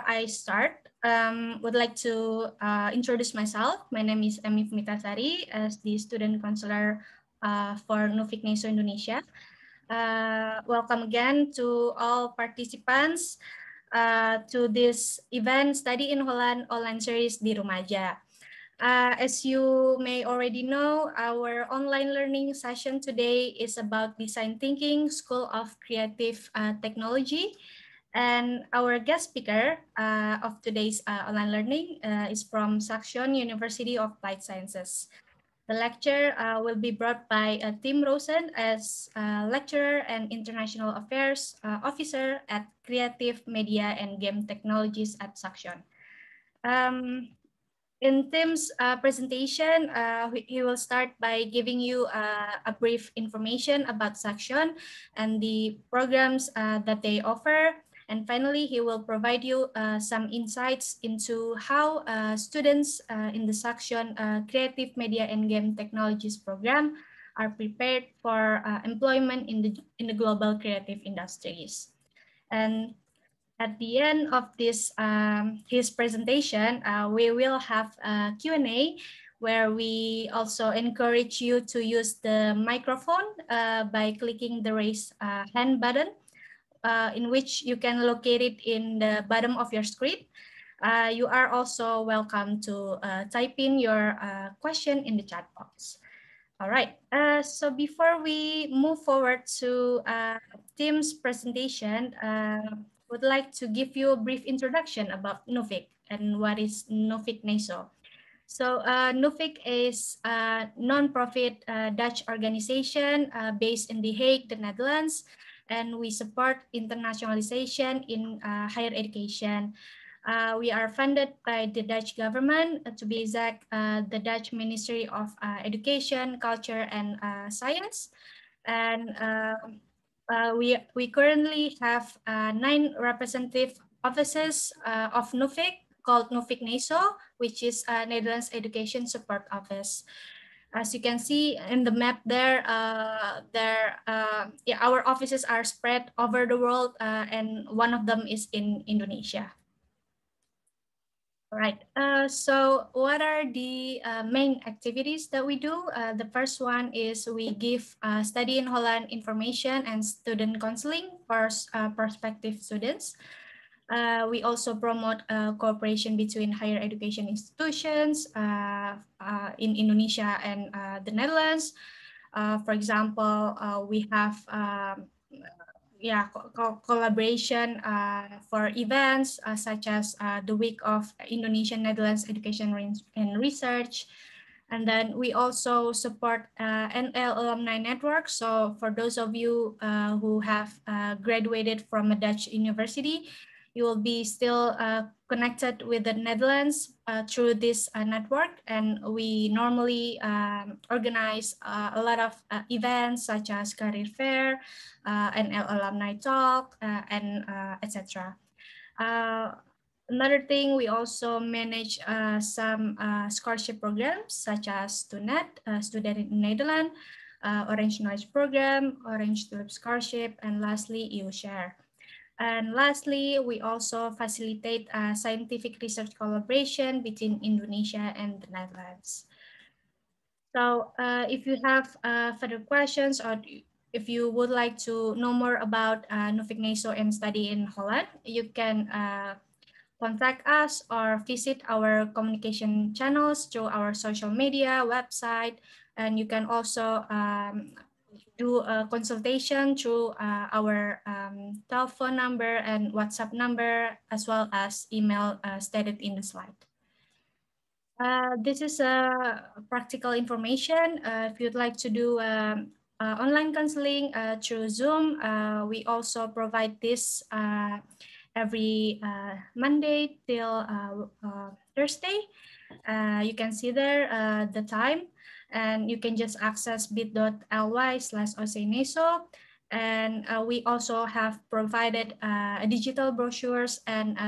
I start, would like to introduce myself. My name is Emi Fumitasari as the student counselor for Nufik Neso Indonesia. Welcome again to all participants to this event Study in Holland online series di Rumaja. As you may already know, our online learning session today is about design thinking, School of Creative Technology. And our guest speaker of today's online learning is from Saxion University of Applied Sciences. The lecture will be brought by Tim Roosen as lecturer and international affairs officer at Creative Media and Game Technologies at Saxion. In Tim's presentation, he will start by giving you a brief information about Saxion and the programs that they offer. And finally, he will provide you some insights into how students in the Saxion Creative Media and Game Technologies program are prepared for employment in the global creative industries. And at the end of this his presentation, we will have a Q&A where we also encourage you to use the microphone by clicking the raise hand button, in which you can locate it in the bottom of your screen. You are also welcome to type in your question in the chat box. All right, so before we move forward to Tim's presentation, would like to give you a brief introduction about Nufik and what is Nufik Neso. So Nufik is a non-profit Dutch organization based in The Hague, the Netherlands, and we support internationalization in higher education. We are funded by the Dutch government, to be exact, the Dutch Ministry of Education, Culture, and Science. And we currently have 9 representative offices of Nufik called Nufik Neso, which is Netherlands Education Support Office. As you can see in the map there, our offices are spread over the world, and one of them is in Indonesia. All right, so what are the main activities that we do? The first one is we give study in Holland information and student counseling for prospective students. We also promote cooperation between higher education institutions in Indonesia and the Netherlands. For example, we have collaboration for events such as the Week of Indonesian Netherlands Education and Research. And then we also support NL Alumni Network. So for those of you who have graduated from a Dutch university, you will be still connected with the Netherlands through this network. And we normally organize a lot of events such as career fair, NL alumni talk, and etc. Another thing, we also manage some scholarship programs such as STUNET, Student in Nederland, Orange Noise Program, Orange Tulip Scholarship, and lastly, EU Share. And lastly, we also facilitate scientific research collaboration between Indonesia and the Netherlands. So if you have further questions, or if you would like to know more about Nufik Neso and study in Holland, you can contact us or visit our communication channels through our social media, website, and you can also do a consultation through our telephone number and WhatsApp number, as well as email stated in the slide. This is practical information. If you'd like to do online counseling through Zoom, we also provide this every Monday till Thursday. You can see there the time, and you can just access bit.ly/osneso. And we also have provided digital brochures and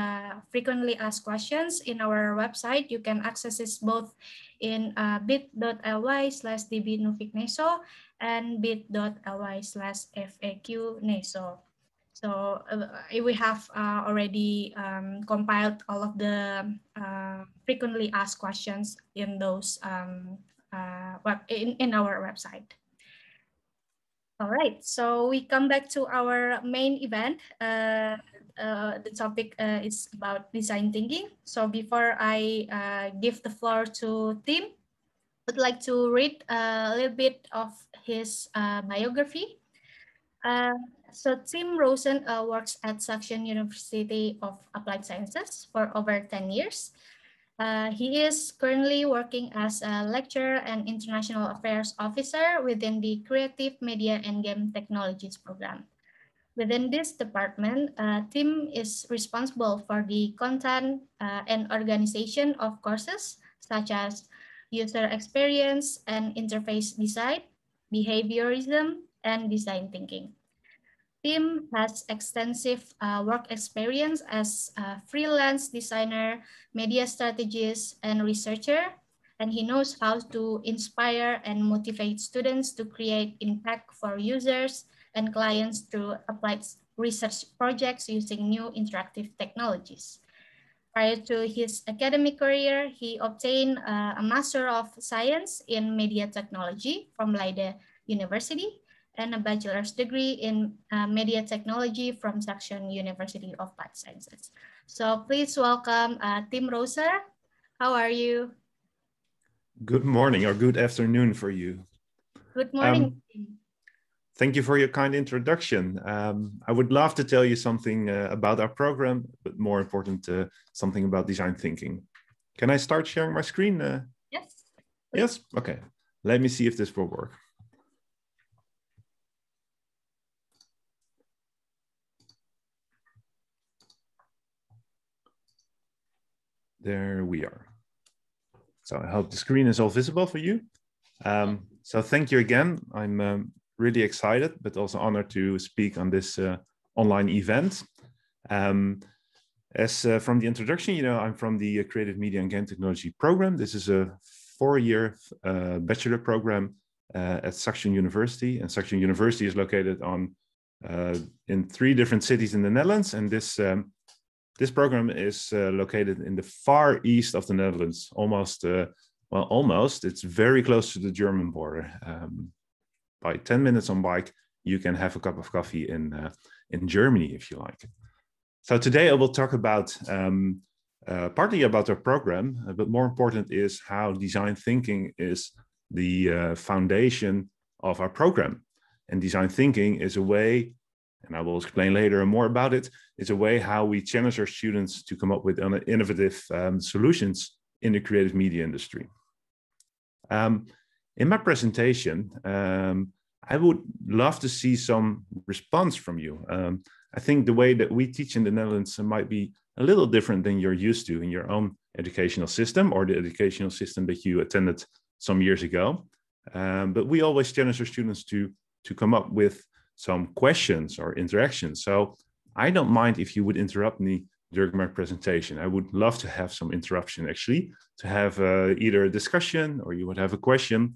frequently asked questions in our website. You can access this both in bit.ly/dbnufikneso and bit.ly/faqneso. So we have already compiled all of the frequently asked questions in those in our website. All right, so we come back to our main event. The topic is about design thinking. So before I give the floor to Tim, I'd like to read a little bit of his biography. So Tim Roosen works at Saxion University of Applied Sciences for over 10 years. He is currently working as a lecturer and international affairs officer within the Creative Media and Game Technologies program. Within this department, Tim is responsible for the content and organization of courses such as user experience and interface design, behaviorism, and design thinking. Tim has extensive work experience as a freelance designer, media strategist, and researcher, and he knows how to inspire and motivate students to create impact for users and clients through applied research projects using new interactive technologies. Prior to his academic career, he obtained a Master of Science in Media Technology from Leiden University and a bachelor's degree in media technology from Saxion University of Applied Sciences. So please welcome Tim Roosen. How are you? Good morning or good afternoon for you. Good morning. Thank you for your kind introduction. I would love to tell you something about our program, but more important, something about design thinking. Can I start sharing my screen? Yes. Yes? Okay. Let me see if this will work. There we are. So I hope the screen is all visible for you. So thank you again. I'm really excited, but also honored to speak on this online event. As from the introduction, you know, I'm from the Creative Media and Game Technology program. This is a 4-year bachelor program at Saxion University. And Saxion University is located in 3 different cities in the Netherlands. And this program is located in the far east of the Netherlands, almost, well, almost. It's very close to the German border. By 10 minutes on bike, you can have a cup of coffee in Germany, if you like. So today I will talk about partly about our program, but more important is how design thinking is the foundation of our program. And design thinking is a way, and I will explain later more about it, is a way how we challenge our students to come up with innovative solutions in the creative media industry. In my presentation, I would love to see some response from you. I think the way that we teach in the Netherlands might be a little different than you're used to in your own educational system or the educational system that you attended some years ago. But we always challenge our students to come up with some questions or interactions. So I don't mind if you would interrupt me during my presentation. I would love to have some interruption, actually, to have either a discussion or you would have a question.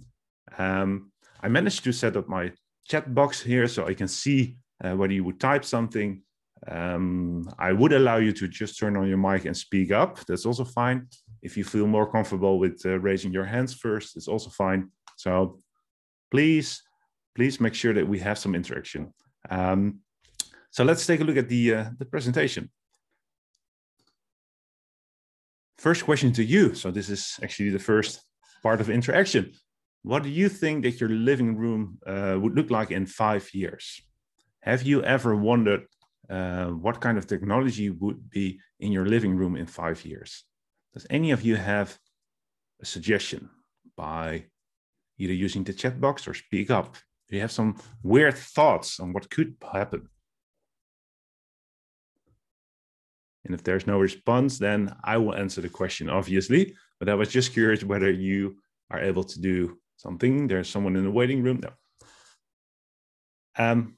I managed to set up my chat box here so I can see whether you would type something. I would allow you to just turn on your mic and speak up. That's also fine. If you feel more comfortable with raising your hands first, it's also fine. So please make sure that we have some interaction. So let's take a look at the presentation. First question to you. So this is actually the first part of interaction. What do you think that your living room would look like in 5 years? Have you ever wondered what kind of technology would be in your living room in 5 years? Does any of you have a suggestion by either using the chat box or speak up? Do you have some weird thoughts on what could happen? And if there's no response, then I will answer the question, obviously. But I was just curious whether you are able to do something. There's someone in the waiting room. No.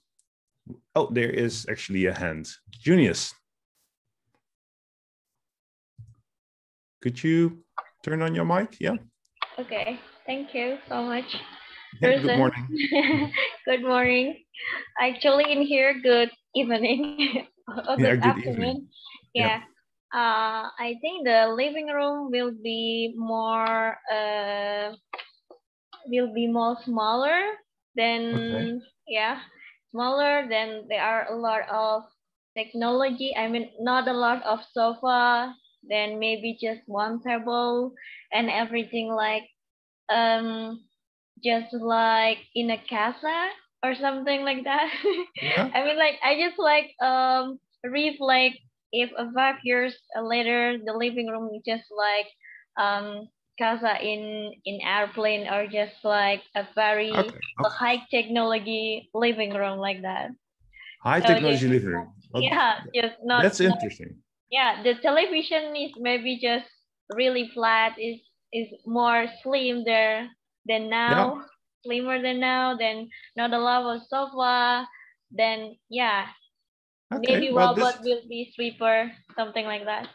Oh, there is actually a hand. Junius. Could you turn on your mic? Yeah. Okay. Thank you so much. Yeah, good morning. Good morning. Actually, in here, good evening or Yeah, good good evening. afternoon. Yeah. Yeah. I think the living room will be more smaller Okay. than, yeah, smaller than there are a lot of technology. I mean, not a lot of sofa, then maybe just one table and everything like um just like in a casa or something like that. Yeah. I mean, like I just like read like if a 5 years later the living room is just like casa in airplane, or just like a very Okay. Okay. high technology living room like that. High So just, technology living room. Well, yeah, just that's not, interesting. yeah, the television is maybe just really flat, is more slim there than Yeah. now, slimmer than now, then not a lot of sofa, then yeah, Okay. maybe Well, this. robot will be sweeper, something like that.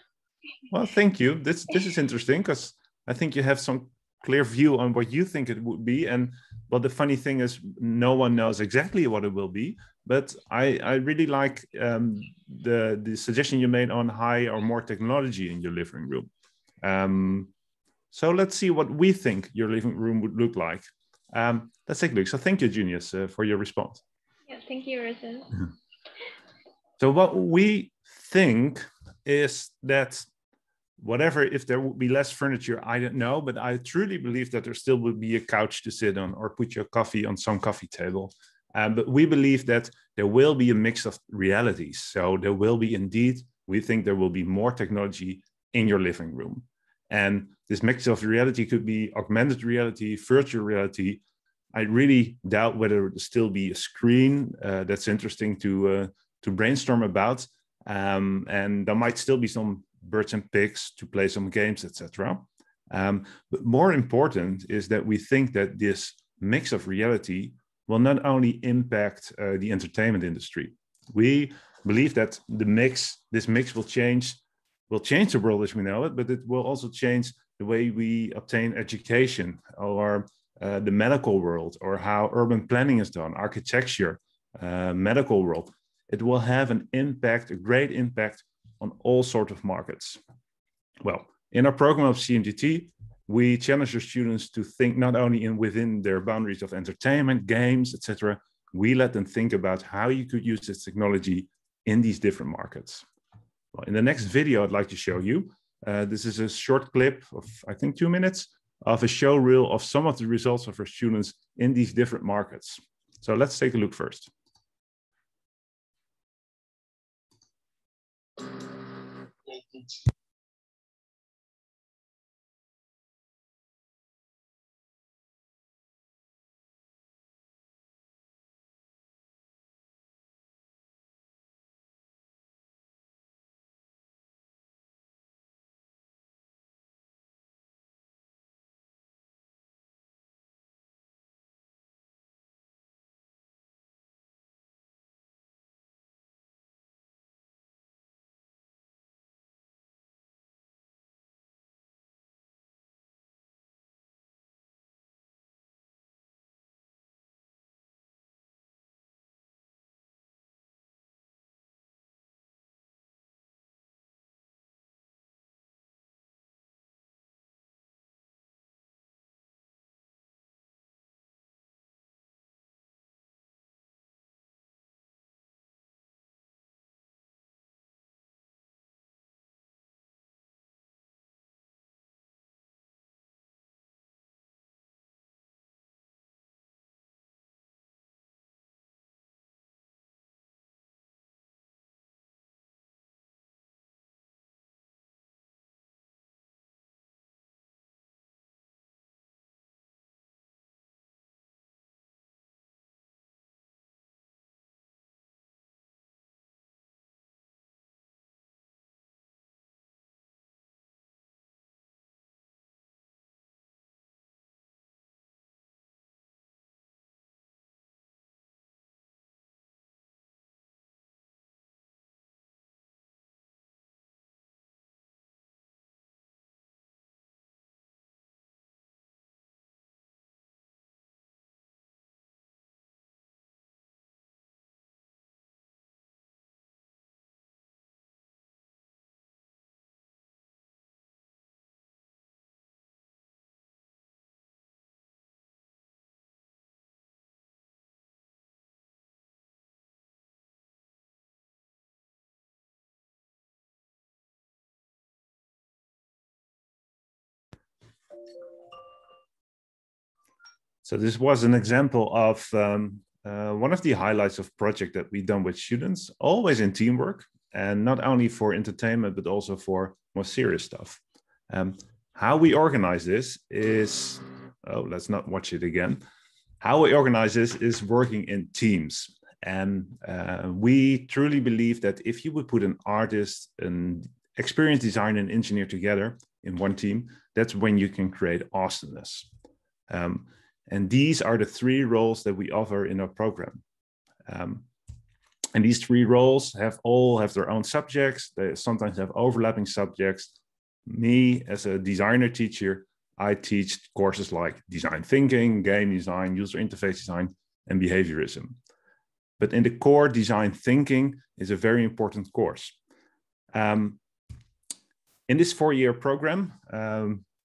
Well, thank you. This is interesting because I think you have some clear view on what you think it would be. And well, the funny thing is, no one knows exactly what it will be. But I really like the suggestion you made on high or more technology in your living room. So let's see what we think your living room would look like. Let's take a look. So thank you, Junius, for your response. Yeah, thank you, Risen. So what we think is that whatever, if there would be less furniture, I don't know, but I truly believe that there still would be a couch to sit on or put your coffee on some coffee table. But we believe that there will be a mix of realities. So there will be indeed, we think there will be more technology in your living room. And this mix of reality could be augmented reality, virtual reality. I really doubt whether it will still be a screen. That's interesting to brainstorm about. And there might still be some birds and pigs to play some games, etc. But more important is that we think that this mix of reality will not only impact the entertainment industry. We believe that this mix will change the world as we know it, but it will also change the way we obtain education, or the medical world, or how urban planning is done, architecture, medical world. It will have an impact, a great impact on all sorts of markets. Well, in our program of CMGT, we challenge our students to think not only within their boundaries of entertainment, games, etc. We let them think about how you could use this technology in these different markets. Well, in the next video, I'd like to show you, this is a short clip of, I think, 2 minutes of a show reel of some of the results of our students in these different markets. So let's take a look first. So this was an example of one of the highlights of project that we've done with students, always in teamwork, and not only for entertainment, but also for more serious stuff. How we organize this is, oh, let's not watch it again. How we organize this is working in teams. And we truly believe that if you would put an artist, an experienced designer, and engineer together in one team, that's when you can create awesomeness. And these are the 3 roles that we offer in our program. And these 3 roles all have their own subjects. They sometimes have overlapping subjects. Me, as a designer teacher, I teach courses like design thinking, game design, user interface design, and behaviorism. But in the core, design thinking is a very important course. In this 4-year program,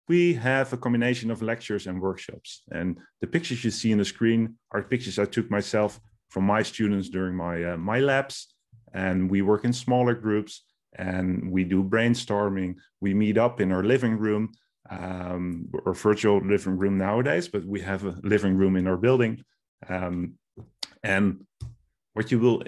we have a combination of lectures and workshops. And the pictures you see on the screen are pictures I took myself from my students during my labs. And we work in smaller groups and we do brainstorming. We meet up in our living room, or virtual living room nowadays, but we have a living room in our building. And what you will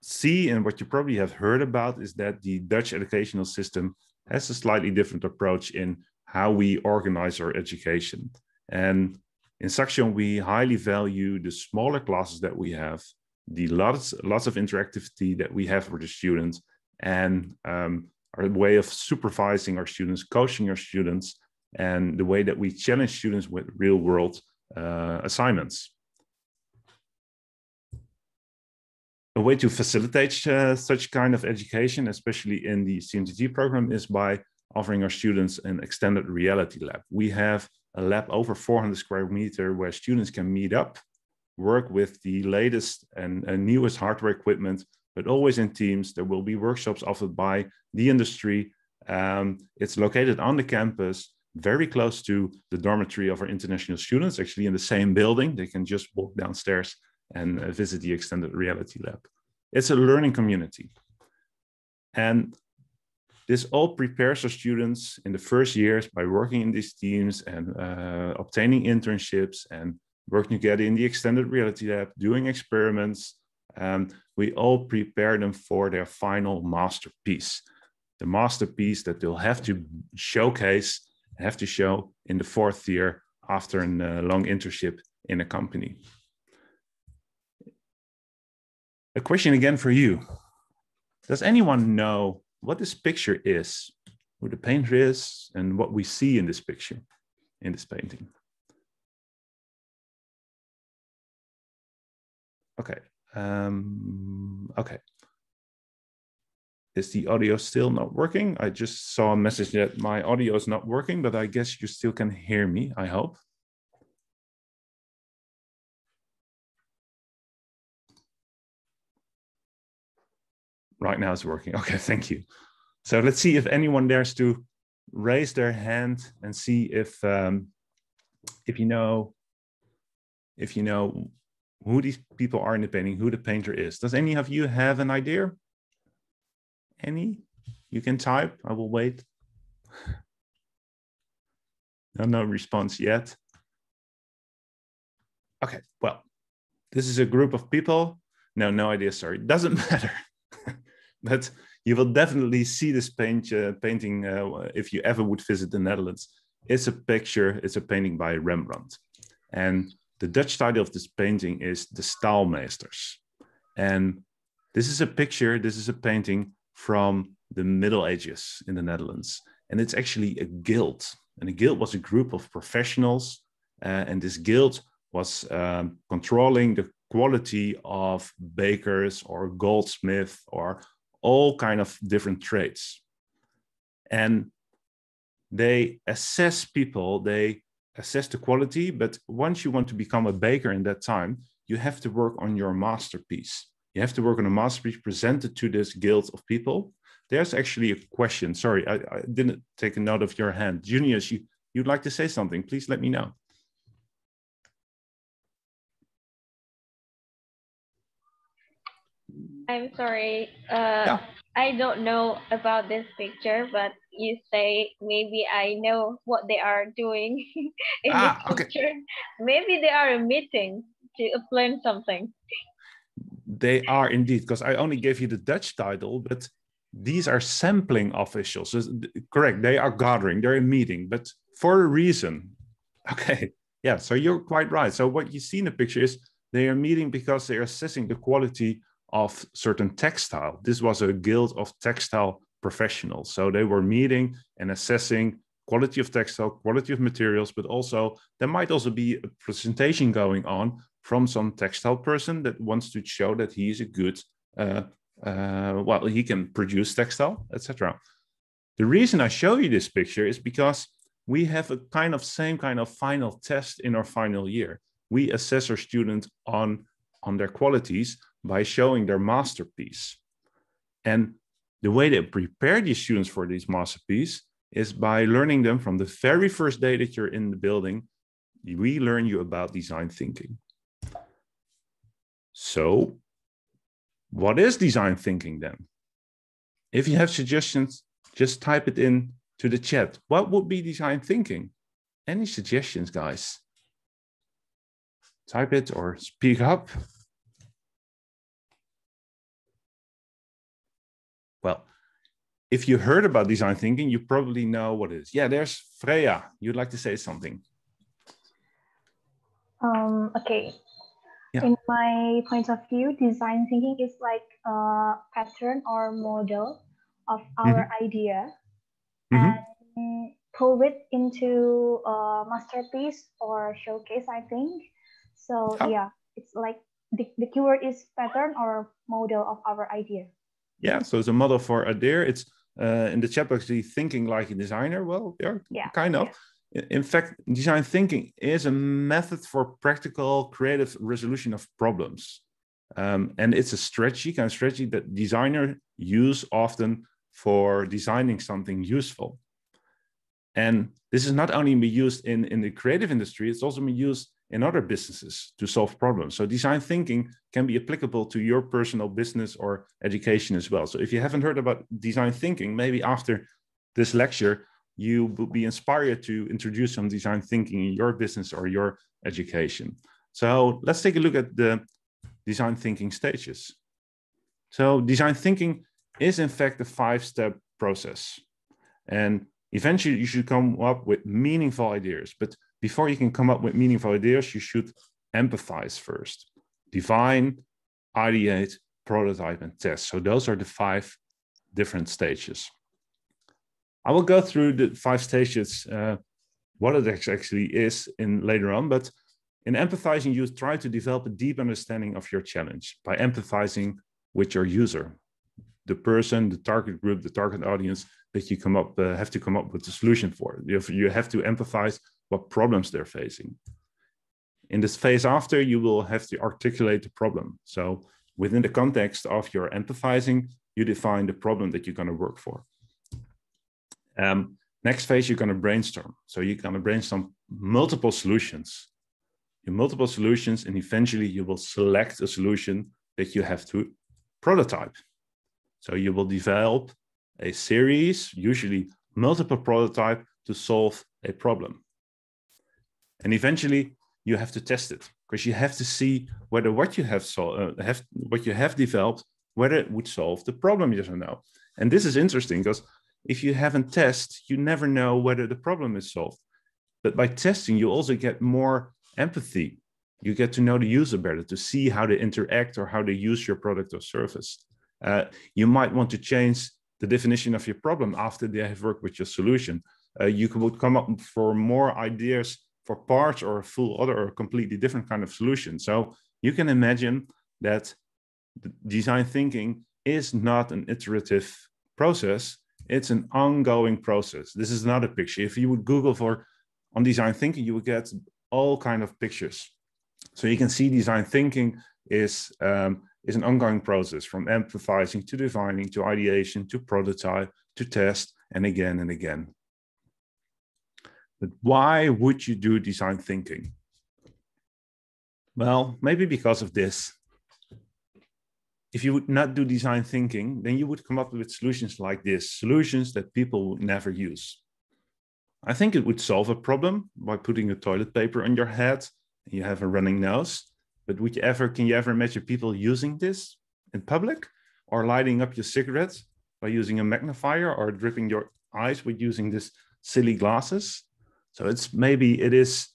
see and what you probably have heard about is that the Dutch educational system has a slightly different approach in how we organize our education. And in Saxion, we highly value the smaller classes that we have, the lots of interactivity that we have for the students, and our way of supervising our students, coaching our students, and the way that we challenge students with real world assignments. A way to facilitate such kind of education, especially in the CMTG program, is by offering our students an extended reality lab. We have a lab over 400 square meters where students can meet up, work with the latest and newest hardware equipment, but always in teams. There will be workshops offered by the industry. It's located on the campus, very close to the dormitory of our international students, actually in the same building. They can just walk downstairs and visit the extended reality lab. It's a learning community. And this all prepares our students in the first years by working in these teams and obtaining internships and working together in the extended reality lab, doing experiments. We all prepare them for their final masterpiece, the masterpiece that they'll have to showcase, have to show in the 4th year after a long internship in a company. A question again for you. Does anyone know what this picture is, who the painter is, and what we see in this picture, in this painting? Okay. Okay. Is the audio still not working? I just saw a message that my audio is not working, but I guess you still can hear me, I hope. Right now it's working. Okay, thank you. So let's see if anyone dares to raise their hand and see if you know who these people are in the painting, who the painter is. Does any of you have an idea? Any? You can type. I will wait. No response yet. Okay, well, this is a group of people. No idea, sorry. Doesn't matter. But you will definitely see this painting if you ever would visit the Netherlands. It's a picture, it's a painting by Rembrandt. And the Dutch title of this painting is The Staalmeesters. And this is a picture, this is a painting from the Middle Ages in the Netherlands. And it's actually a guild. And a guild was a group of professionals. And this guild was controlling the quality of bakers or goldsmiths or all kind of different trades. And they assess people, they assess the quality, but once you want to become a baker in that time, you have to work on your masterpiece. You have to work on a masterpiece presented to this guild of people. There's actually a question. Sorry, I didn't take a note of your hand. Juniors, you'd like to say something, please let me know. I'm sorry. Yeah. I don't know about this picture, but you say maybe I know what they are doing in this Okay. picture. Maybe they are meeting to plan something. They are indeed, because I only gave you the Dutch title, but these are sampling officials. So, correct, they are gathering, they're meeting, but for a reason. Okay, yeah, so you're quite right. So what you see in the picture is they are meeting because they are assessing the quality of certain textile. This was a guild of textile professionals. So they were meeting and assessing quality of textile, quality of materials, but also there might also be a presentation going on from some textile person that wants to show that he is a good, well, he can produce textile, etc. The reason I show you this picture is because we have a kind of same kind of final test in our final year. We assess our students on their qualities by showing their masterpiece. And the way they prepare these students for this masterpiece is by learning them from the very first day that you're in the building. We learn you about design thinking. So what is design thinking then? If you have suggestions, just type it in to the chat. What would be design thinking? Any suggestions, guys? Type it or speak up. Well, if you heard about design thinking, you probably know what it is. Yeah, there's Freya. You'd like to say something? Okay. Yeah. In my point of view, design thinking is like a pattern or model of our idea and pull it into a masterpiece or showcase, I think. So yeah, it's like the keyword is pattern or model of our idea. Yeah, so it's a model for idea. It's in the chat box, thinking like a designer. Well, yeah, kind of. Yeah. In fact, design thinking is a method for practical, creative resolution of problems. And it's a strategy, kind of strategy that designers use often for designing something useful. And this is not only be used in the creative industry, it's also been used in other businesses to solve problems. So design thinking can be applicable to your personal business or education as well. So if you haven't heard about design thinking, maybe after this lecture, you will be inspired to introduce some design thinking in your business or your education. So let's take a look at the design thinking stages. So design thinking is in fact a 5-step process. And eventually you should come up with meaningful ideas. But before you can come up with meaningful ideas, you should empathize first. Define, ideate, prototype, and test. So those are the 5 different stages. I will go through the 5 stages, what it actually is later on, but in empathizing, you try to develop a deep understanding of your challenge by empathizing with your user, the person, the target group, the target audience that you have to come up with a solution for. You have to empathize what problems they're facing. In this phase after, you will have to articulate the problem. So within the context of your empathizing, you define the problem that you're going to work for. Next phase, you're going to brainstorm. So you're going to brainstorm multiple solutions. And eventually you will select a solution that you have to prototype. So you will develop a series, usually multiple prototypes, to solve a problem. And eventually you have to test it, because you have to see whether what you have developed, whether it would solve the problem, yes or no. And this is interesting, because if you haven't tested, you never know whether the problem is solved. But by testing, you also get more empathy. You get to know the user better, to see how they interact or how they use your product or service. You might want to change the definition of your problem after they have worked with your solution. You would come up for more ideas for parts or a full other or completely different kind of solution. So you can imagine that design thinking is not an iterative process. It's an ongoing process. This is another picture. If you would Google on design thinking, you would get all kind of pictures. So you can see design thinking is an ongoing process, from empathizing to defining to ideation to prototype to test, and again and again. But why would you do design thinking? Well, maybe because of this. if you would not do design thinking, then you would come up with solutions like this, solutions that people would never use. I think it would solve a problem by putting a toilet paper on your head and you have a running nose. But can you ever imagine people using this in public, or lighting up your cigarettes by using a magnifier, or dripping your eyes with using this silly glasses? So it is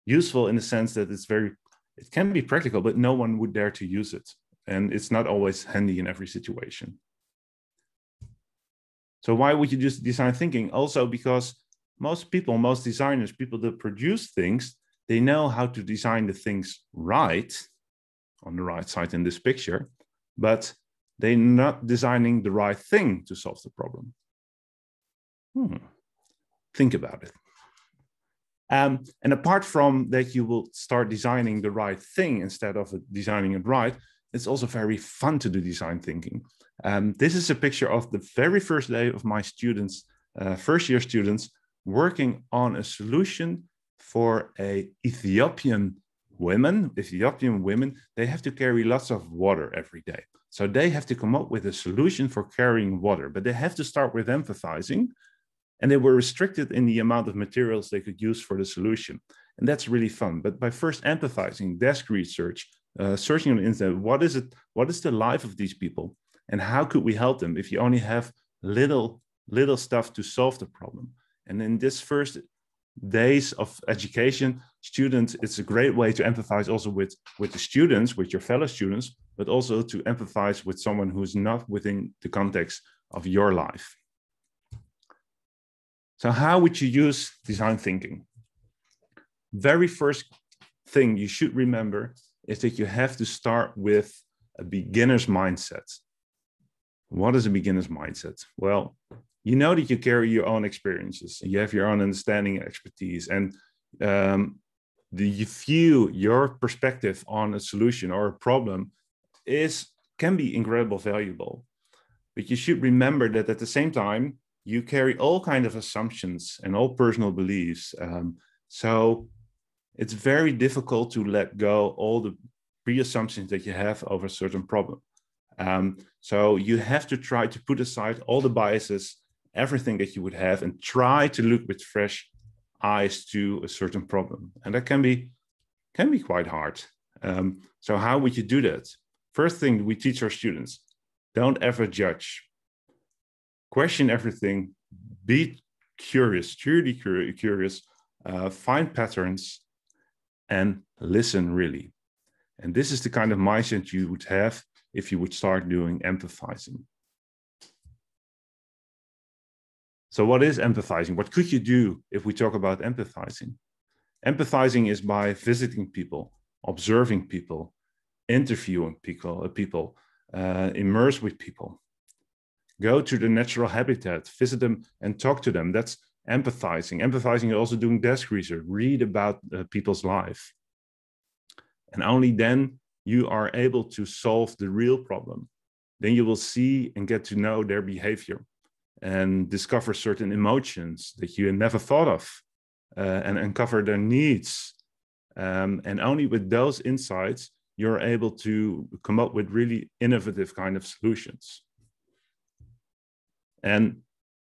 useful in the sense that it can be practical, but no one would dare to use it. And it's not always handy in every situation. So why would you use design thinking? Also because most designers, people that produce things, they know how to design the things right, on the right side in this picture, but they're not designing the right thing to solve the problem. Think about it. And apart from that, you will start designing the right thing instead of designing it right. It's also very fun to do design thinking. This is a picture of the very first day of my students, first year students, working on a solution for Ethiopian women. They have to carry lots of water every day. So they have to come up with a solution for carrying water, but they have to start with empathizing. And they were restricted in the amount of materials they could use for the solution. And that's really fun. But by first empathizing, desk research, searching on the internet, what is the life of these people? And how could we help them if you only have little stuff to solve the problem? And in this first days of education, students, it's a great way to empathize also with the students, with your fellow students, but also to empathize with someone who's not within the context of your life. So how would you use design thinking? Very first thing you should remember is that you have to start with a beginner's mindset. What is a beginner's mindset? Well, you know that you carry your own experiences, and you have your own understanding and expertise, and your perspective on a solution or a problem can be incredibly valuable. But you should remember that at the same time, you carry all kinds of assumptions and all personal beliefs. So it's very difficult to let go all the pre-assumptions that you have over a certain problem. So you have to try to put aside all the biases, everything that you would have, and try to look with fresh eyes to a certain problem. And that can be quite hard. So how would you do that? First thing we teach our students, don't ever judge. Question everything, be curious, truly curious, find patterns, and listen really. And this is the kind of mindset you would have if you would start doing empathizing. So what is empathizing? What could you do if we talk about empathizing? Empathizing is by visiting people, observing people, interviewing people, immerse with people. Go to the natural habitat, visit them and talk to them. That's empathizing. Empathizing is also doing desk research, read about people's life. And only then you are able to solve the real problem. Then you will see and get to know their behavior and discover certain emotions that you never thought of, and uncover their needs. And only with those insights, you're able to come up with really innovative kind of solutions. And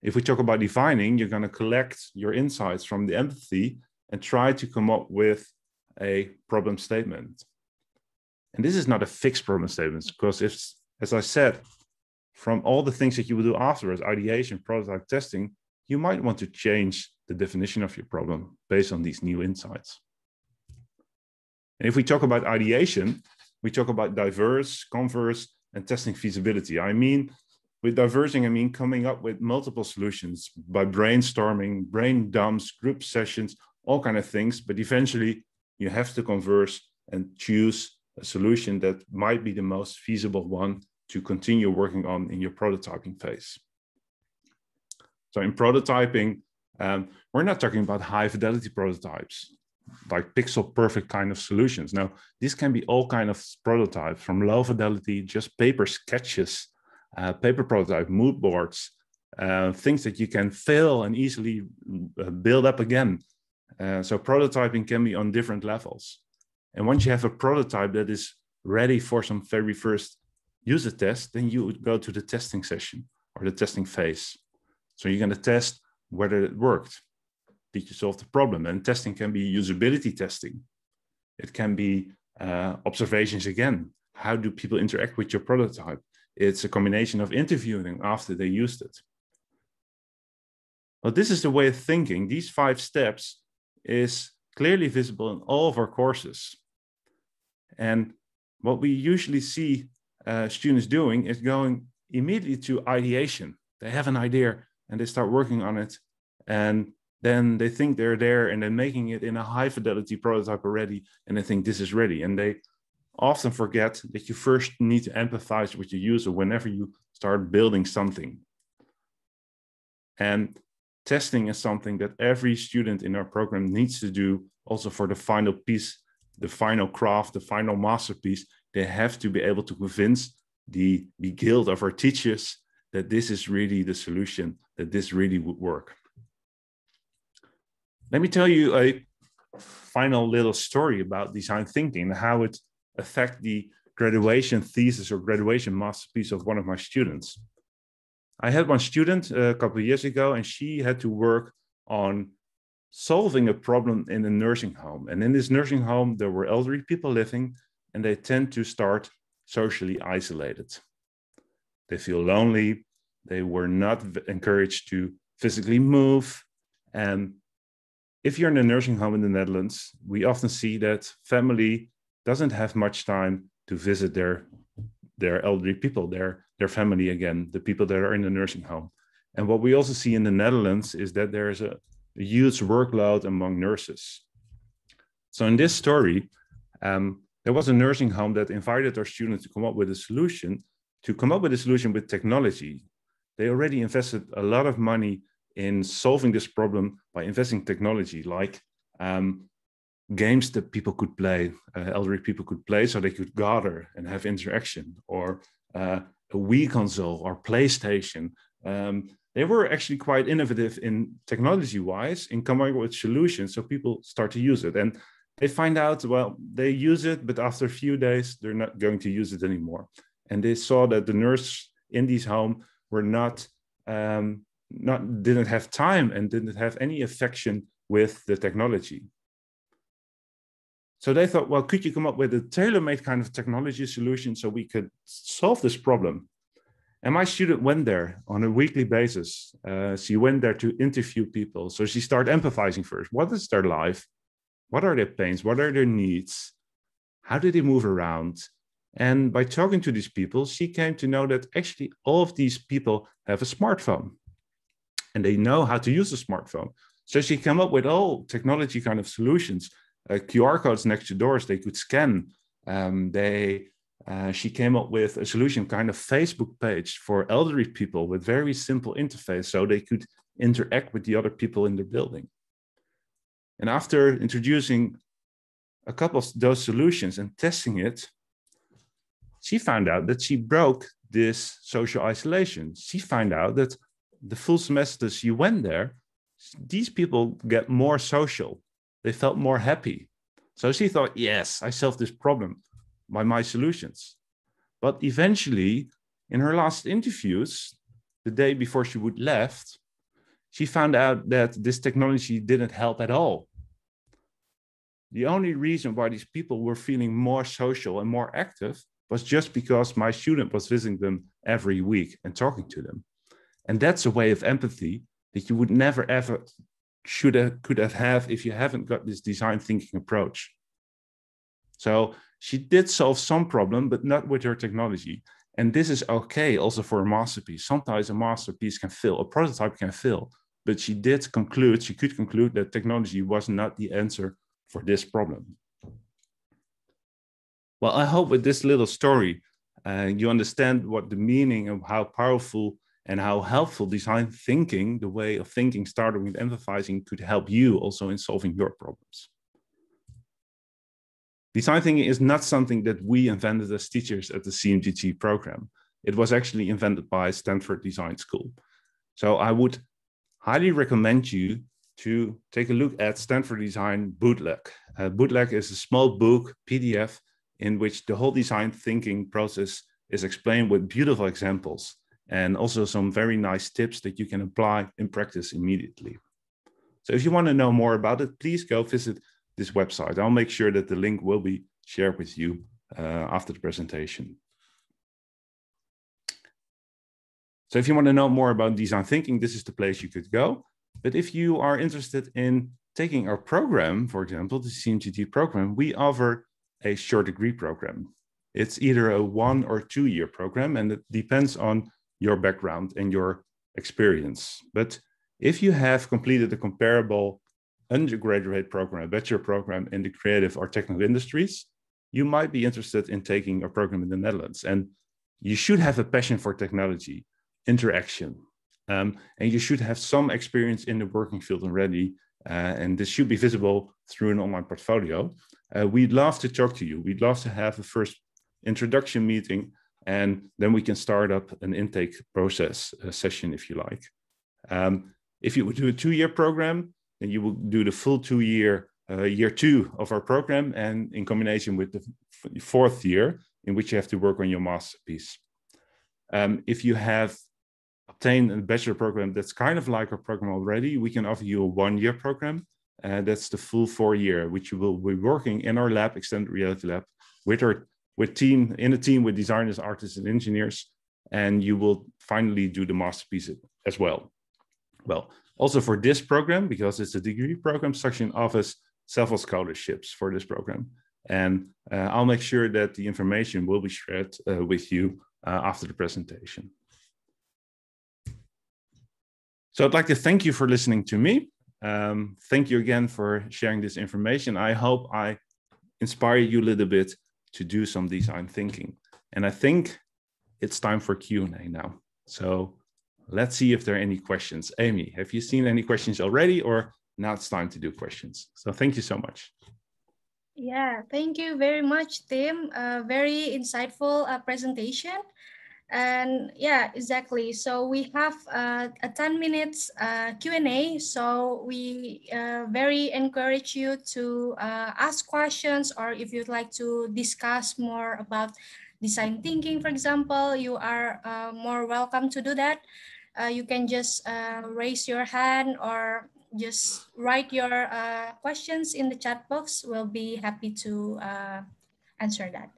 if we talk about defining, you're going to collect your insights from the empathy and try to come up with a problem statement. And this is not a fixed problem statement, because as I said, from all the things that you will do afterwards, ideation, prototype, testing, you might want to change the definition of your problem based on these new insights. And if we talk about ideation, we talk about diverse, converse, and testing feasibility. With diversing, I mean coming up with multiple solutions by brainstorming, brain dumps, group sessions, all kinds of things. But eventually, you have to converse and choose a solution that might be the most feasible one to continue working on in your prototyping phase. So in prototyping, we're not talking about high fidelity prototypes, like pixel perfect kind of solutions. Now, this can be all kinds of prototypes, from low fidelity, just paper sketches, paper prototype, mood boards, things that you can fail and easily build up again. So prototyping can be on different levels. And once you have a prototype that is ready for some very first use a test, then you would go to the testing session or the testing phase. So you're going to test whether it worked. Did you solve the problem? And testing can be usability testing. It can be observations again. How do people interact with your prototype? It's a combination of interviewing after they used it. Well, this is the way of thinking. These 5 steps is clearly visible in all of our courses. And what we usually see students doing is going immediately to ideation. They have an idea and they start working on it. And then they think they're there and they're making it in a high fidelity prototype already. And they think this is ready. And they often forget that you first need to empathize with your user whenever you start building something. And testing is something that every student in our program needs to do also for the final piece, the final craft, the final masterpiece. They have to be able to convince the guild of our teachers that this is really the solution, that this really would work. Let me tell you a final little story about design thinking and how it affects the graduation thesis or graduation masterpiece of one of my students. I had one student a couple of years ago, and she had to work on solving a problem in a nursing home. And in this nursing home, there were elderly people living, and they tend to start socially isolated. They feel lonely. They were not encouraged to physically move. And if you're in a nursing home in the Netherlands, we often see that family doesn't have much time to visit their elderly people, their family again, the people that are in the nursing home. And what we also see in the Netherlands is that there is a huge workload among nurses. So in this story, there was a nursing home that invited our students to come up with a solution, with technology. They already invested a lot of money in solving this problem by investing technology, like games that people could play, elderly people could play, so they could gather and have interaction, or a Wii console or PlayStation. They were actually quite innovative in technology-wise in coming up with solutions, so people start to use it. And they find out, well, they use it, but after a few days, they're not going to use it anymore. And they saw that the nurse in this home were didn't have time and didn't have any affection with the technology. So they thought, well, could you come up with a tailor-made kind of technology solution so we could solve this problem? And my student went there on a weekly basis. She went there to interview people. So she started empathizing first. What is their life? What are their pains? What are their needs? How do they move around? And by talking to these people, she came to know that actually all of these people have a smartphone and they know how to use a smartphone. So she came up with all technology kind of solutions, QR codes next to doors they could scan. She came up with a solution, kind of Facebook page for elderly people with very simple interface so they could interact with the other people in the building. And after introducing a couple of those solutions and testing it, she found out that she broke this social isolation. She found out that the full semester she went there, these people get more social. They felt more happy. So she thought, yes, I solved this problem by my solutions. But eventually, in her last interviews, the day before she would left, she found out that this technology didn't help at all. The only reason why these people were feeling more social and more active was just because my student was visiting them every week and talking to them. And that's a way of empathy that you would never ever could have if you haven't got this design thinking approach. So she did solve some problem, but not with her technology. And this is okay also for a masterpiece. Sometimes a masterpiece can fail, a prototype can fail, but she could conclude that technology was not the answer for this problem. Well, I hope with this little story, you understand what the meaning of how powerful and how helpful design thinking, the way of thinking starting with empathizing, could help you also in solving your problems. Design thinking is not something that we invented as teachers at the CMGG program. It was actually invented by Stanford Design School. So I would highly recommend you to take a look at Stanford Design Bootleg. Bootleg is a small book, PDF, in which the whole design thinking process is explained with beautiful examples and also some very nice tips that you can apply in practice immediately. So if you want to know more about it, please go visit this website. I'll make sure that the link will be shared with you after the presentation. So if you want to know more about design thinking, this is the place you could go. But if you are interested in taking our program, for example, the CMTT program, we offer a short degree program. It's either a 1 or 2 year program, and it depends on your background and your experience. But if you have completed a comparable undergraduate program, a bachelor program in the creative or technical industries, you might be interested in taking a program in the Netherlands. And you should have a passion for technology, interaction, and you should have some experience in the working field already. And this should be visible through an online portfolio. We'd love to talk to you. We'd love to have a first introduction meeting, and then we can start up an intake process session if you like. If you would do a 2 year program, then you will do the full 2 year, year 2 of our program, and in combination with the 4th year, in which you have to work on your masterpiece. If you have obtained a bachelor program that's kind of like our program already, we can offer you a 1 year program. That's the full 4 year, which you will be working in our lab, extended reality lab, in a team with designers, artists, and engineers, and you will finally do the masterpiece as well. Well, also for this program, because it's a degree program, Saxion offers several scholarships for this program. And I'll make sure that the information will be shared with you after the presentation. So I'd like to thank you for listening to me. Thank you again for sharing this information. I hope I inspire you a little bit to do some design thinking. And I think it's time for Q&A now. So let's see if there are any questions. Amy, have you seen any questions already, or now it's time to do questions? So thank you so much. Yeah, thank you very much, Tim. Very insightful presentation. And yeah, exactly. So we have a 10 minutes Q&A. So we very encourage you to ask questions, or if you'd like to discuss more about design thinking, for example, you are more welcome to do that. You can just raise your hand or just write your questions in the chat box. We'll be happy to answer that.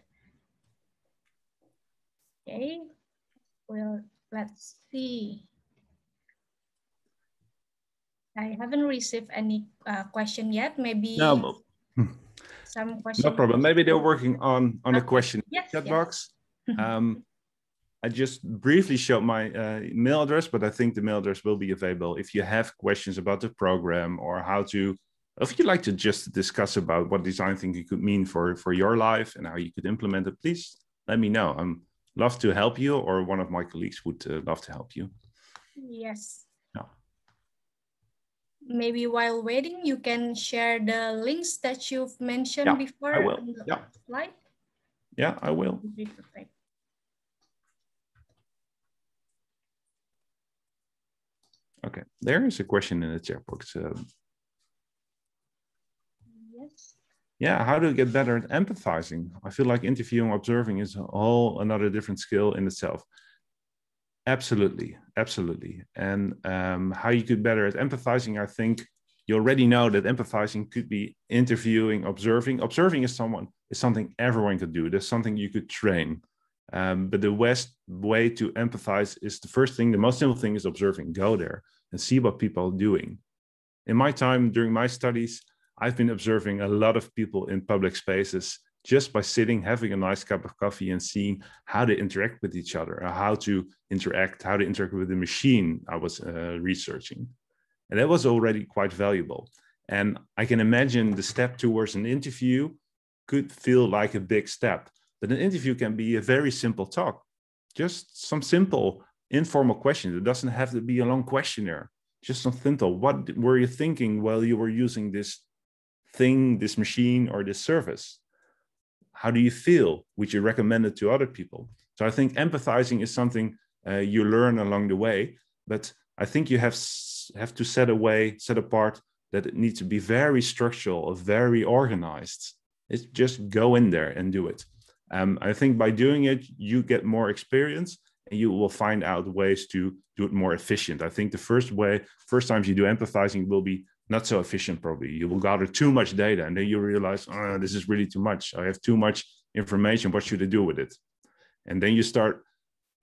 Okay. Well, let's see. I haven't received any question yet. Maybe some questions. No problem. Maybe they're working on a question in the chat box. I just briefly showed my mail address, but I think the mail address will be available. If you have questions about the program, or if you'd like to just discuss about what design thinking could mean for your life and how you could implement it, please let me know. I'm love to help you, or one of my colleagues would love to help you. Yes. No. Maybe while waiting, you can share the links that you've mentioned before. I will. On the slide. Yeah, I will. Perfect. Okay, there is a question in the chat box. Yes. Yeah, how do you get better at empathizing? I feel like interviewing, observing is another different skill in itself. Absolutely, absolutely. And how you get better at empathizing, I think you already know that empathizing could be interviewing, observing. Observing is something everyone could do. That's something you could train. But the best way to empathize is the most simple thing is observing. Go there and see what people are doing. In my time, during my studies, I've been observing a lot of people in public spaces just by sitting, having a nice cup of coffee and seeing how they interact with each other, how to interact with the machine I was researching. And that was already quite valuable. And I can imagine the step towards an interview could feel like a big step, but an interview can be a very simple talk, just some simple informal questions. It doesn't have to be a long questionnaire, just some simple, what were you thinking while you were using this thing, this machine, or this service? How do you feel? Would you recommend it to other people? So I think empathizing is something you learn along the way, but I think you have to set apart that it needs to be very structural, very organized. It's just go in there and do it. I think by doing it, you get more experience and you will find out ways to do it more efficient. I think the first times you do empathizing will be not so efficient probably. You will gather too much data and then you realize, oh, this is really too much. I have too much information. What should I do with it? And then you start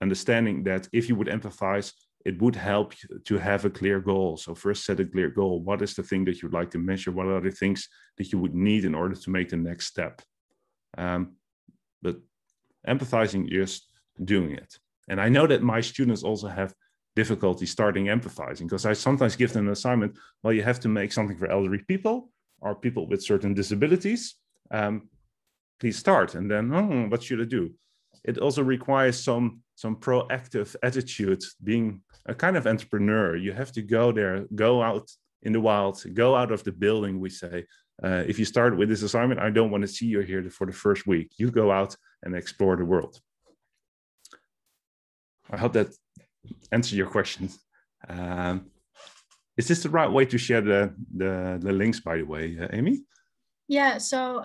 understanding that if you would empathize, it would help you to have a clear goal. So first set a clear goal. What is the thing that you'd like to measure? What are the things that you would need in order to make the next step? But empathizing, just doing it. And I know that my students also have difficulty starting empathizing because I sometimes give them an assignment. Well, you have to make something for elderly people or people with certain disabilities. Please start. And then, what should I do? It also requires some proactive attitude, being a kind of entrepreneur. You have to go there, go out in the wild, go out of the building, we say. If you start with this assignment, I don't want to see you here for the first week. You go out and explore the world. I hope that answers your question. Is this the right way to share the links, by the way, Amy? Yeah, so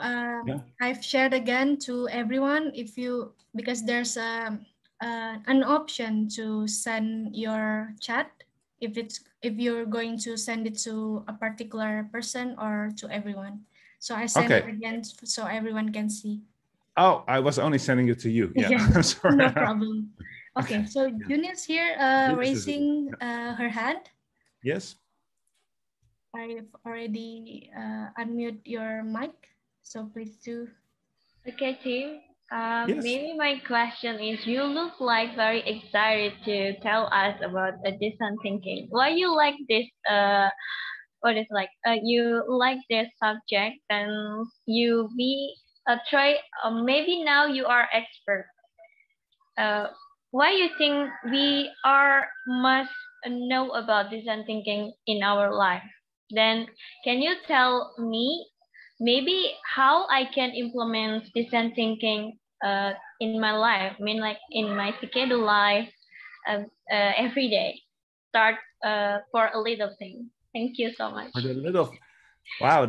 I've shared again to everyone because there's an option to send your chat if you're going to send it to a particular person or to everyone. So I send it again so everyone can see. Oh, I was only sending it to you. Yeah, yeah. Sorry. No problem. Okay, so Junia's here raising her hand. Yes. I've already unmute your mic, so please do. Okay, Tim. Yes. Maybe my question is, you look like very excited to tell us about the design thinking. Why you like this? You like this subject, and you maybe now you are expert. Why you think we must know about design thinking in our life? Then can you tell me maybe how I can implement design thinking in my life? I mean, like in my schedule life, every day. Start for a little thing. Thank you so much. For the little, wow,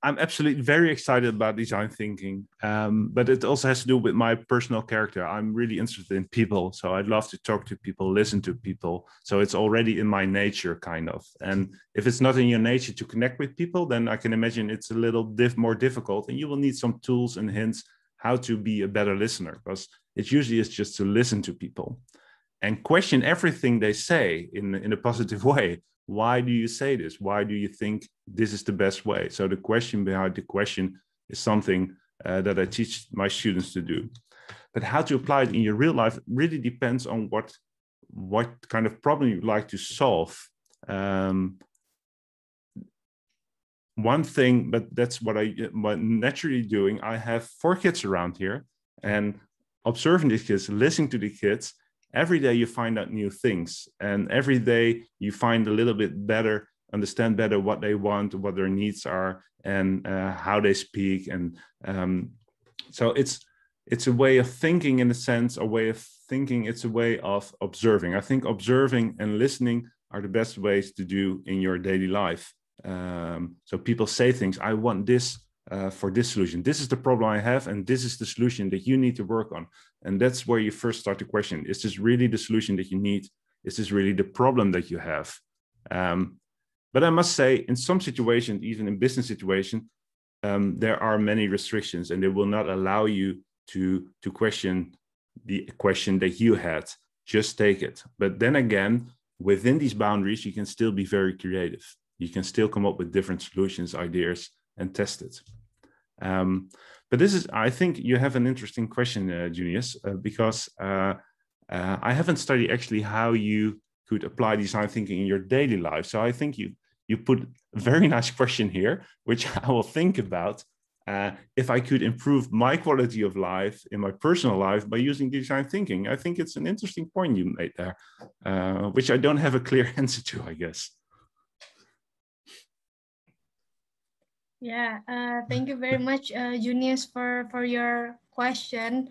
I'm absolutely very excited about design thinking, but it also has to do with my personal character. I'm really interested in people, so I'd love to talk to people, listen to people. So it's already in my nature, kind of. And if it's not in your nature to connect with people, then I can imagine it's a little more difficult, and you will need some tools and hints how to be a better listener, because it usually is just to listen to people and question everything they say in a positive way. Why do you say this? Why do you think this is the best way? So the question behind the question is something that I teach my students to do. But how to apply it in your real life really depends on what kind of problem you'd like to solve. One thing, but that's what I'm naturally doing. I have 4 kids around here, and observing these kids, listening to the kids, every day you find out new things, and every day you find a little bit better, understand better what they want, what their needs are, and how they speak. And so it's a way of thinking, in a sense, a way of thinking. It's a way of observing. I think observing and listening are the best ways to do in your daily life. So people say things, I want this for this solution. This is the problem I have, and this is the solution that you need to work on. And that's where you first start to question, is this really the solution that you need? Is this really the problem that you have? But I must say, in some situations, even in business situations, there are many restrictions, and they will not allow you to question the question that you had. Just take it. But then again, within these boundaries, you can still be very creative. You can still come up with different solutions, ideas, and test it. But I think you have an interesting question, Junius, because I haven't studied actually how you could apply design thinking in your daily life. So I think you put a very nice question here, which I will think about. If I could improve my quality of life in my personal life by using design thinking. I think it's an interesting point you made there, which I don't have a clear answer to, I guess. Yeah, thank you very much, Junius, for your question.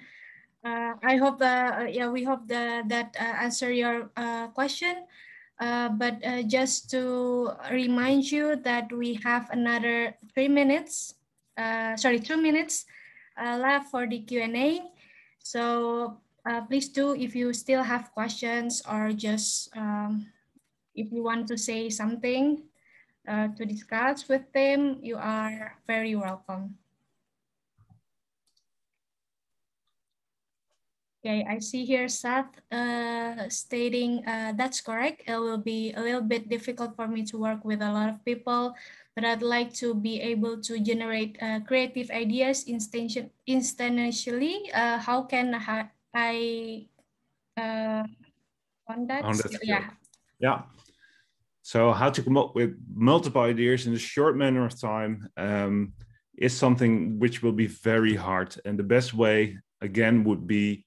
I hope we hope that answer your question. But just to remind you that we have another 2 minutes. left for the Q&A. So please do, if you still have questions or just if you want to say something to discuss with them, you are very welcome. Okay, I see here Seth stating that's correct. It will be a little bit difficult for me to work with a lot of people, but I'd like to be able to generate creative ideas instantaneously. How can I on that? On that Yeah. Yeah. So how to come up with multiple ideas in a short manner of time is something which will be very hard. And the best way, again, would be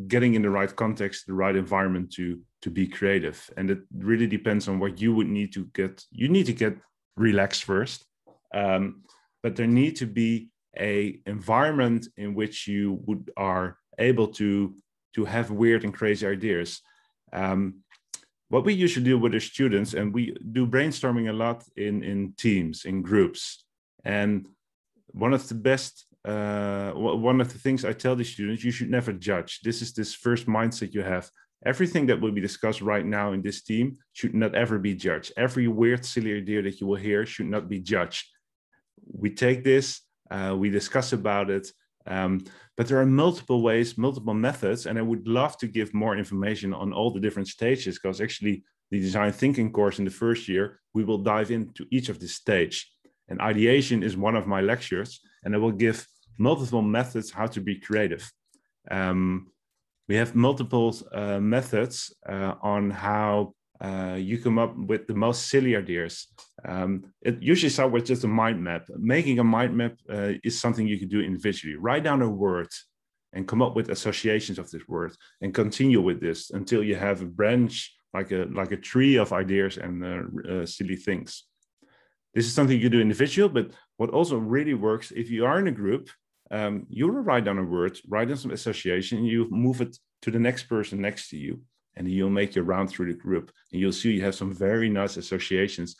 getting in the right context, the right environment to be creative. And it really depends on what you would need to get. You need to get relaxed first, but there need to be a environment in which you are able to have weird and crazy ideas. What we usually do with the students, and we do brainstorming a lot in teams, in groups. And one of the things I tell the students, you should never judge. This is this first mindset you have. Everything that will be discussed right now in this team should not ever be judged. Every weird, silly idea that you will hear should not be judged. We take this, we discuss about it, but there are multiple ways, multiple methods, and I would love to give more information on all the different stages, because actually the design thinking course in the first year, we will dive into each of this stage. And ideation is one of my lectures, and I will give multiple methods how to be creative. We have multiple methods on how you come up with the most silly ideas. It usually starts with just a mind map. Making a mind map is something you can do individually. Write down a word and come up with associations of this word, and continue with this until you have a branch, like a tree of ideas and silly things. This is something you do individual, but what also really works, if you are in a group, you will write down a word, write down some association, you move it to the next person next to you, and you'll make your round through the group. And you'll see you have some very nice associations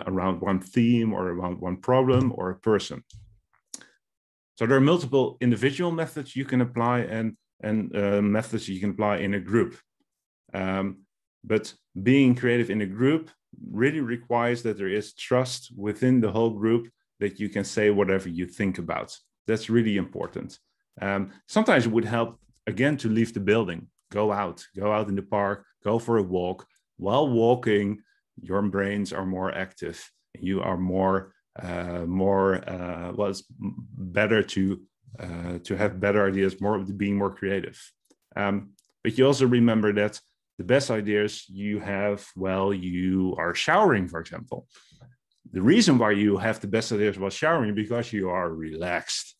around one theme or around one problem or a person. So there are multiple individual methods you can apply and methods you can apply in a group. But being creative in a group really requires that there is trust within the whole group, that you can say whatever you think about. That's really important. Sometimes it would help, again, to leave the building, go out in the park, go for a walk. While walking, your brains are more active. You are it's better to have better ideas, being more creative. But you also remember that the best ideas you have while you are showering, for example. The reason why you have the best ideas while showering is because you are relaxed.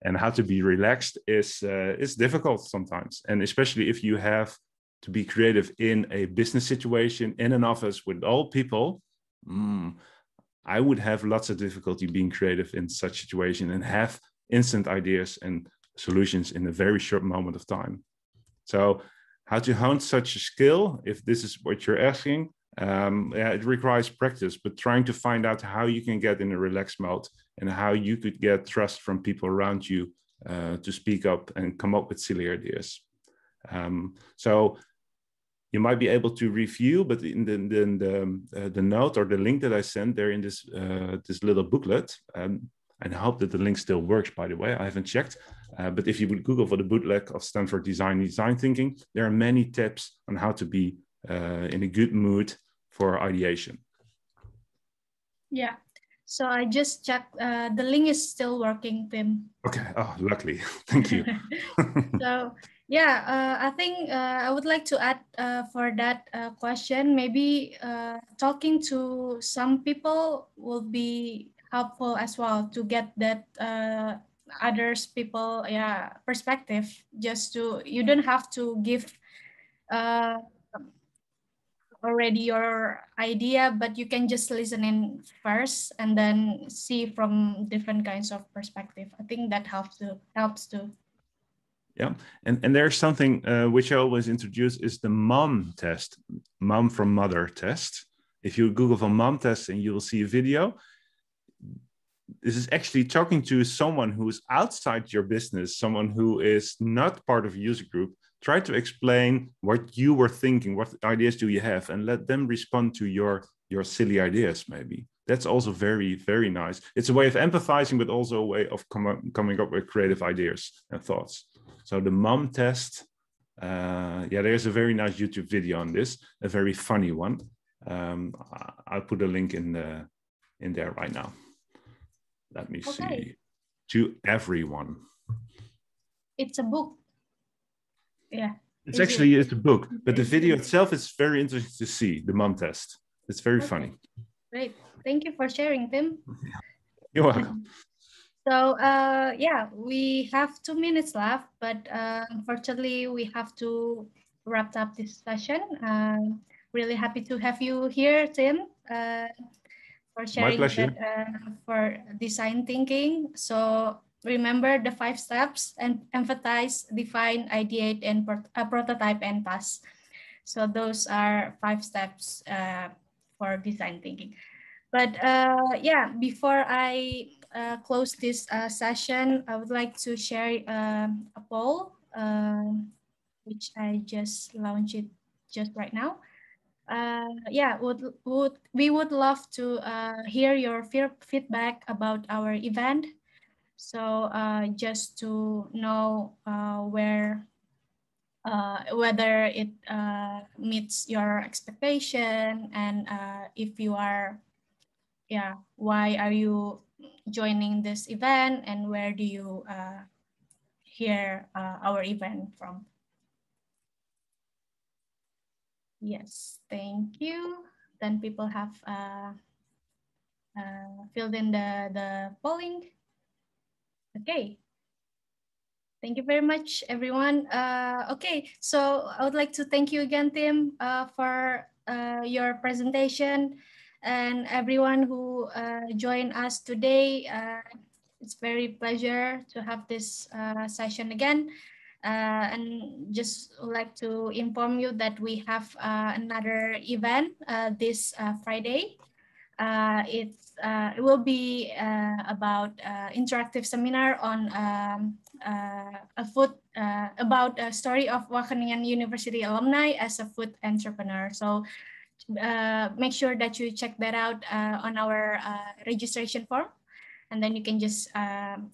And how to be relaxed is difficult sometimes. And especially if you have to be creative in a business situation, in an office with all people, I would have lots of difficulty being creative in such situation and have instant ideas and solutions in a very short moment of time. So how to hone such a skill, if this is what you're asking, it requires practice, but trying to find out how you can get in a relaxed mode and how you could get trust from people around you to speak up and come up with silly ideas. So you might be able to review, but in the note or the link that I sent there in this little booklet, and I hope that the link still works, by the way, I haven't checked. But if you would Google for the bootleg of Stanford Design Thinking, there are many tips on how to be in a good mood for ideation. Yeah, so I just checked, the link is still working, Tim. Okay, oh, luckily, thank you. So yeah, I think I would like to add for that question, maybe talking to some people will be helpful as well to get that others people perspective. Just to, you don't have to give already your idea, but you can just listen in first and then see from different kinds of perspective. I think that helps too. Yeah, and there's something which I always introduce is the mom test, mom from mother test. If you Google for mom test and you will see a video, this is actually talking to someone who is outside your business, someone who is not part of a user group. Try to explain what you were thinking, what ideas do you have, and let them respond to your silly ideas, maybe. That's also very, very nice. It's a way of empathizing, but also a way of coming up with creative ideas and thoughts. So the mom test, yeah, there's a very nice YouTube video on this, a very funny one. I'll put a link in there right now. Let me see. To everyone. It's a book. Yeah. It's a book, but the video itself is very interesting to see, the mom test. It's very funny. Great. Thank you for sharing, Tim. You're welcome. So, yeah, we have 2 minutes left, but unfortunately, we have to wrap up this session. Really happy to have you here, Tim, for sharing that for design thinking. So remember the 5 steps and empathize, define, ideate, and prototype and pass. So those are 5 steps for design thinking. But yeah, before I close this session, I would like to share a poll, which I just launched just right now. Yeah, we would love to hear your feedback about our event. So just to know whether it meets your expectation, and if you are, yeah, why are you joining this event, and where do you hear our event from? Yes, thank you. Then people have filled in the polling. Okay. Thank you very much, everyone. Okay, so I would like to thank you again, Tim, for your presentation, and everyone who joined us today. It's very pleasure to have this session again. And just like to inform you that we have another event this Friday. It will be about interactive seminar on about a story of Wageningen University alumni as a food entrepreneur. So make sure that you check that out on our registration form, and then you can just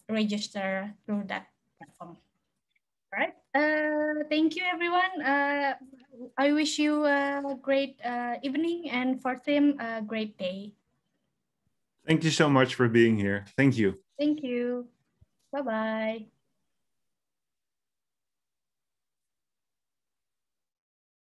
register through that platform. All right. Thank you, everyone. I wish you a great evening, and for Tim, a great day. Thank you so much for being here. Thank you. Thank you. Bye-bye.